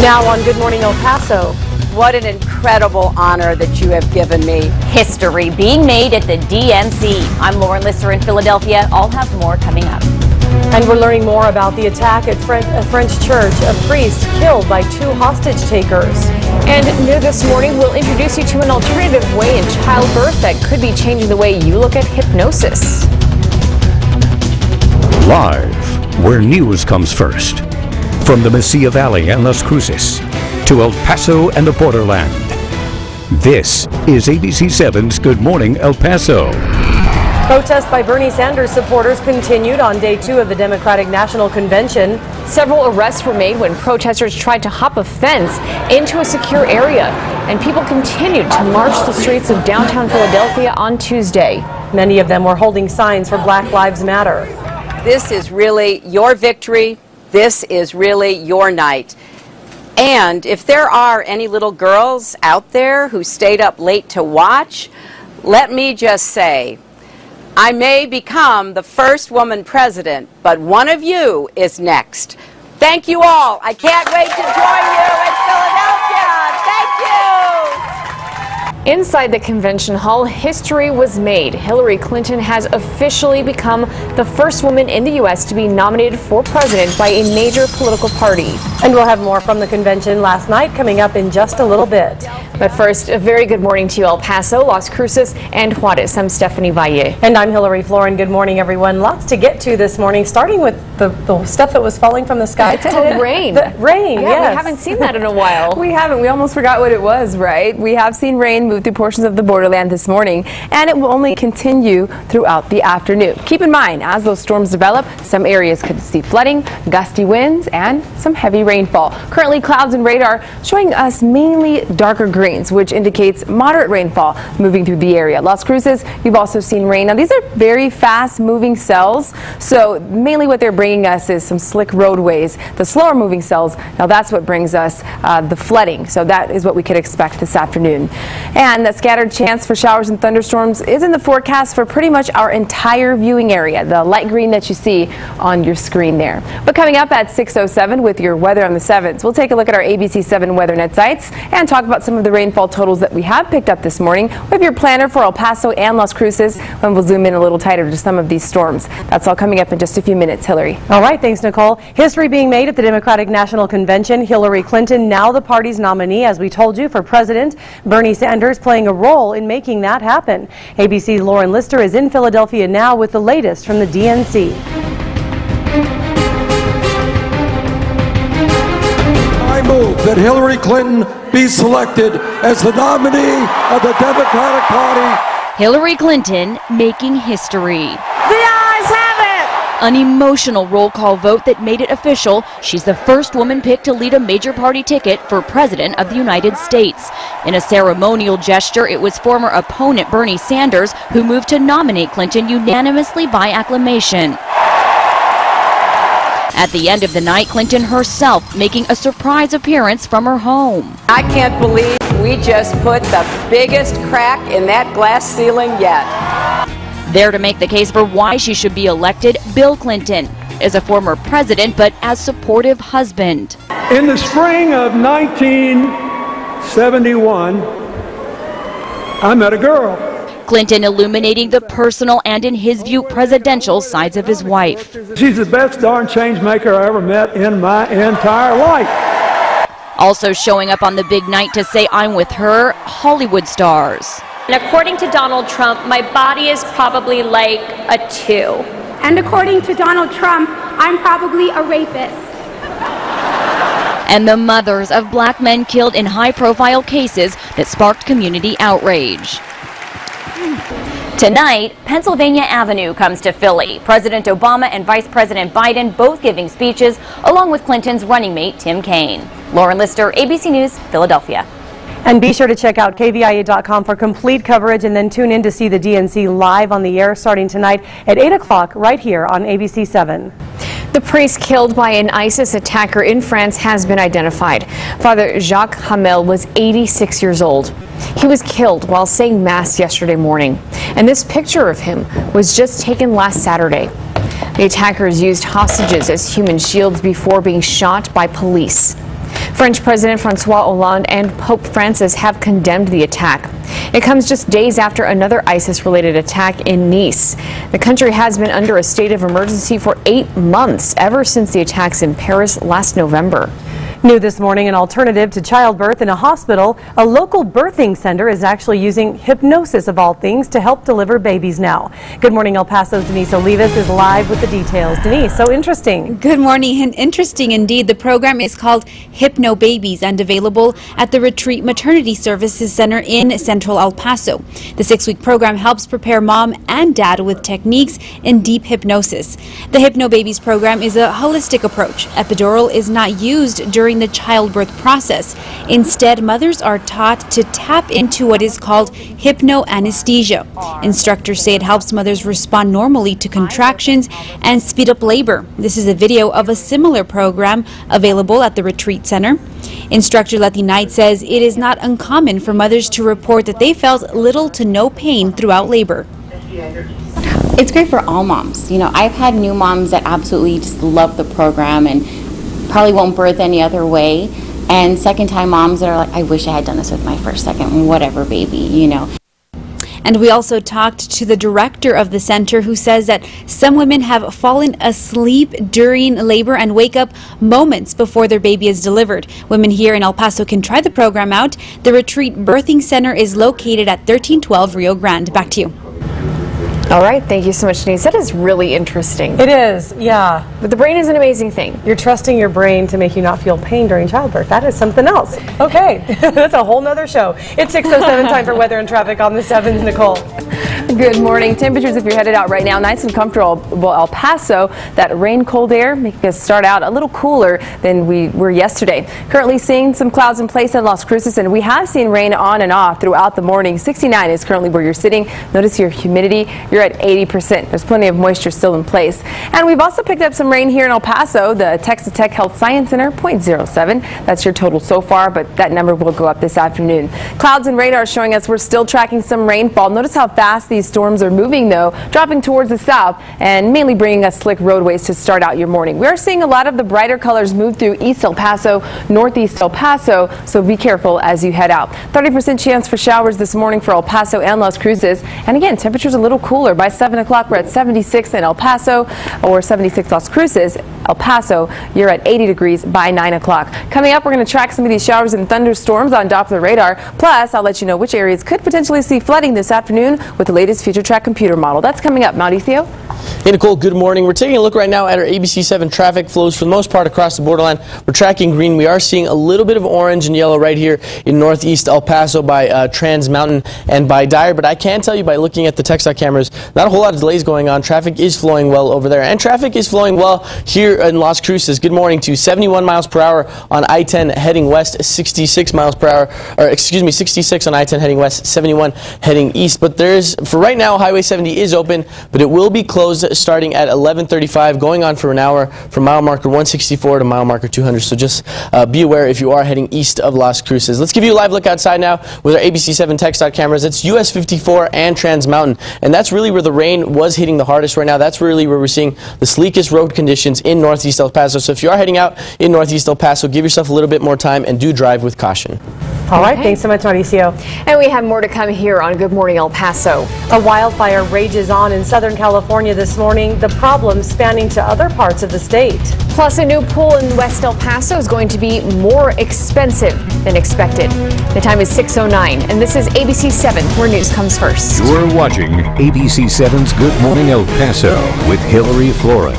Now on Good Morning El Paso. What an incredible honor that you have given me. History being made at the DNC. I'm Lauren Lister in Philadelphia. I'll have more coming up. And we're learning more about the attack at a French church. A priest killed by 2 hostage takers. And new this morning, we'll introduce you to an alternative way in childbirth that could be changing the way you look at hypnosis. Live, where news comes first. From the Mesilla Valley and Las Cruces to El Paso and the borderland. This is ABC 7's Good Morning El Paso. Protests by Bernie Sanders supporters continued on day 2 of the Democratic National Convention. Several arrests were made when protesters tried to hop a fence into a secure area, and people continued to march the streets of downtown Philadelphia on Tuesday. Many of them were holding signs for Black Lives Matter. This is really your victory. This is really your night. And if there are any little girls out there who stayed up late to watch, let me just say, I may become the first woman president, but one of you is next. Thank you all. I can't wait to join you in Philadelphia. Thank you. Inside the convention hall, history was made. Hillary Clinton has officially become the first woman in the U.S. to be nominated for president by a major political party. And we'll have more from the convention last night coming up in just a little bit. But first, a very good morning to you, El Paso, Las Cruces, and Juarez. I'm Stephanie Valle. And I'm Floren. Good morning, everyone. Lots to get to this morning, starting with the stuff that was falling from the sky. It's called rain. Rain, yeah, yes. We haven't seen that in a while. We haven't. We almost forgot what it was, right? We have seen rain move through portions of the borderland this morning, and it will only continue throughout the afternoon. Keep in mind, as those storms develop, some areas could see flooding, gusty winds, and some heavy rainfall. Currently, clouds and radar showing us mainly darker greens, which indicates moderate rainfall moving through the area. Las Cruces, you've also seen rain. Now, these are very fast-moving cells, so mainly what they're bringing us is some slick roadways. The slower-moving cells, now that's what brings us the flooding, so that is what we could expect this afternoon. And that scattered chance for showers and thunderstorms is in the forecast for pretty much our entire viewing area, the light green that you see on your screen there. But coming up at 6:07 with your weather on the 7s, we'll take a look at our ABC 7 WeatherNet sites and talk about some of the rainfall totals that we have picked up this morning. We have your planner for El Paso and Las Cruces, and we'll zoom in a little tighter to some of these storms. That's all coming up in just a few minutes. Hillary. All right, thanks, Nicole. History being made at the Democratic National Convention. Hillary Clinton, now the party's nominee, as we told you, for president. Bernie Sanders playing a role in making that happen. ABC's Lauren Lister is in Philadelphia now with the latest from the DNC. I move that Hillary Clinton be selected as the nominee of the Democratic Party. Hillary Clinton making history. The ayes have it! An emotional roll call vote that made it official. She's the first woman picked to lead a major party ticket for President of the United States. In a ceremonial gesture, it was former opponent Bernie Sanders who moved to nominate Clinton unanimously by acclamation. At the end of the night, Clinton herself making a surprise appearance from her home. I can't believe we just put the biggest crack in that glass ceiling yet. There to make the case for why she should be elected, Bill Clinton is a former president, but as supportive husband. In the spring of 1971, I met a girl. Clinton illuminating the personal and, in his view, presidential sides of his wife. She's the best darn change maker I ever met in my entire life. Also showing up on the big night to say I'm with her, Hollywood stars. And according to Donald Trump, my body is probably like a 2. And according to Donald Trump, I'm probably a rapist. And the mothers of black men killed in high-profile cases that sparked community outrage. Tonight, Pennsylvania Avenue comes to Philly. President Obama and Vice President Biden both giving speeches, along with Clinton's running mate, Tim Kaine. Lauren Lister, ABC News, Philadelphia. And be sure to check out KVIA.com for complete coverage, and then tune in to see the DNC live on the air starting tonight at 8 o'clock right here on ABC 7. The priest killed by an ISIS attacker in France has been identified. Father Jacques Hamel was 86 years old. He was killed while saying Mass yesterday morning. And this picture of him was just taken last Saturday. The attackers used hostages as human shields before being shot by police. French President Francois Hollande and Pope Francis have condemned the attack. It comes just days after another ISIS-related attack in Nice. The country has been under a state of emergency for 8 months, ever since the attacks in Paris last November. New this morning, an alternative to childbirth in a hospital. A local birthing center is actually using hypnosis, of all things, to help deliver babies now. Good morning, El Paso's Denise Olivas is live with the details. Denise, so interesting. Good morning, and interesting indeed. The program is called Hypno Babies and available at the Retreat Maternity Services Center in Central El Paso. The 6-week program helps prepare mom and dad with techniques in deep hypnosis. The Hypno Babies program is a holistic approach. Epidural is not used during the childbirth process. Instead, mothers are taught to tap into what is called hypnoanesthesia. Instructors say it helps mothers respond normally to contractions and speed up labor. This is a video of a similar program available at the Retreat Center. Instructor Letty Knight says it is not uncommon for mothers to report that they felt little to no pain throughout labor. It's great for all moms. You know, I've had new moms that absolutely just love the program and probably won't birth any other way, and second-time moms that are like, I wish I had done this with my first, second, whatever baby, you know. And we also talked to the director of the center, who says that some women have fallen asleep during labor and wake up moments before their baby is delivered. Women here in El Paso can try the program out. The Retreat Birthing Center is located at 1312 Rio Grande. Back to you. All right, thank you so much, Denise. That is really interesting. It is, yeah. But the brain is an amazing thing. You're trusting your brain to make you not feel pain during childbirth. That is something else. Okay, that's a whole nother show. It's 6:07, time for weather and traffic on the 7s. Nicole. Good morning. Temperatures, if you're headed out right now, nice and comfortable. El Paso, that rain, cold air making us start out a little cooler than we were yesterday. Currently seeing some clouds in place in Las Cruces, and we have seen rain on and off throughout the morning. 69 is currently where you're sitting. Notice your humidity. You're at 80%. There's plenty of moisture still in place. And we've also picked up some rain here in El Paso. The Texas Tech Health Science Center, 0.07. That's your total so far, but that number will go up this afternoon. Clouds and radar showing us we're still tracking some rainfall. Notice how fast these storms are moving, though, dropping towards the south and mainly bringing us slick roadways to start out your morning. We are seeing a lot of the brighter colors move through East El Paso, Northeast El Paso, so be careful as you head out. 30% chance for showers this morning for El Paso and Las Cruces. And again, temperatures a little cooler. By 7 o'clock, we're at 76 in El Paso, or 76 Las Cruces. El Paso, you're at 80 degrees by 9 o'clock. Coming up, we're going to track some of these showers and thunderstorms on Doppler radar. Plus, I'll let you know which areas could potentially see flooding this afternoon with the latest Future Track computer model. That's coming up. Mauricio? Hey, Nicole, good morning. We're taking a look right now at our ABC7 traffic flows for the most part across the borderline. We're tracking green. We are seeing a little bit of orange and yellow right here in northeast El Paso by Trans Mountain and by Dyer. But I can tell you by looking at the TxDOT cameras, not a whole lot of delays going on. Traffic is flowing well over there. And traffic is flowing well here in Las Cruces. Good morning to 71 miles per hour on I-10 heading west, 66 miles per hour, or excuse me, 66 on I-10 heading west, 71 heading east. But there is, for right now, Highway 70 is open, but it will be closed starting at 11:35, going on for an hour from mile marker 164 to mile marker 200. So just be aware if you are heading east of Las Cruces. Let's give you a live look outside now with our ABC7 TxDOT cameras. It's US 54 and Trans Mountain, and that's really where the rain was hitting the hardest right now. That's really where we're seeing the sleekest road conditions in northeast El Paso. So if you are heading out in northeast El Paso, give yourself a little bit more time and do drive with caution. All right, thanks so much, Mauricio. And we have more to come here on Good Morning El Paso. A wildfire rages on in Southern California this morning, the problem spanning to other parts of the state. Plus, a new pool in West El Paso is going to be more expensive than expected. The time is 6:09, and this is ABC 7, where news comes first. You're watching ABC 7's Good Morning El Paso with Hillary Floren,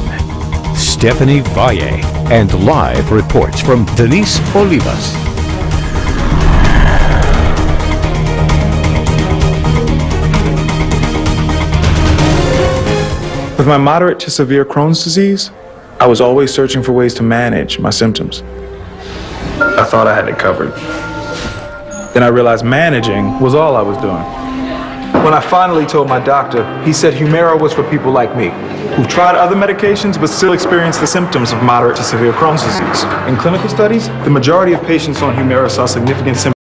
Stephanie Valle, and live reports from Denise Olivas. With my moderate to severe Crohn's disease, I was always searching for ways to manage my symptoms. I thought I had it covered. Then I realized managing was all I was doing. When I finally told my doctor, he said Humira was for people like me, who've tried other medications but still experience the symptoms of moderate to severe Crohn's disease. In clinical studies, the majority of patients on Humira saw significant symptoms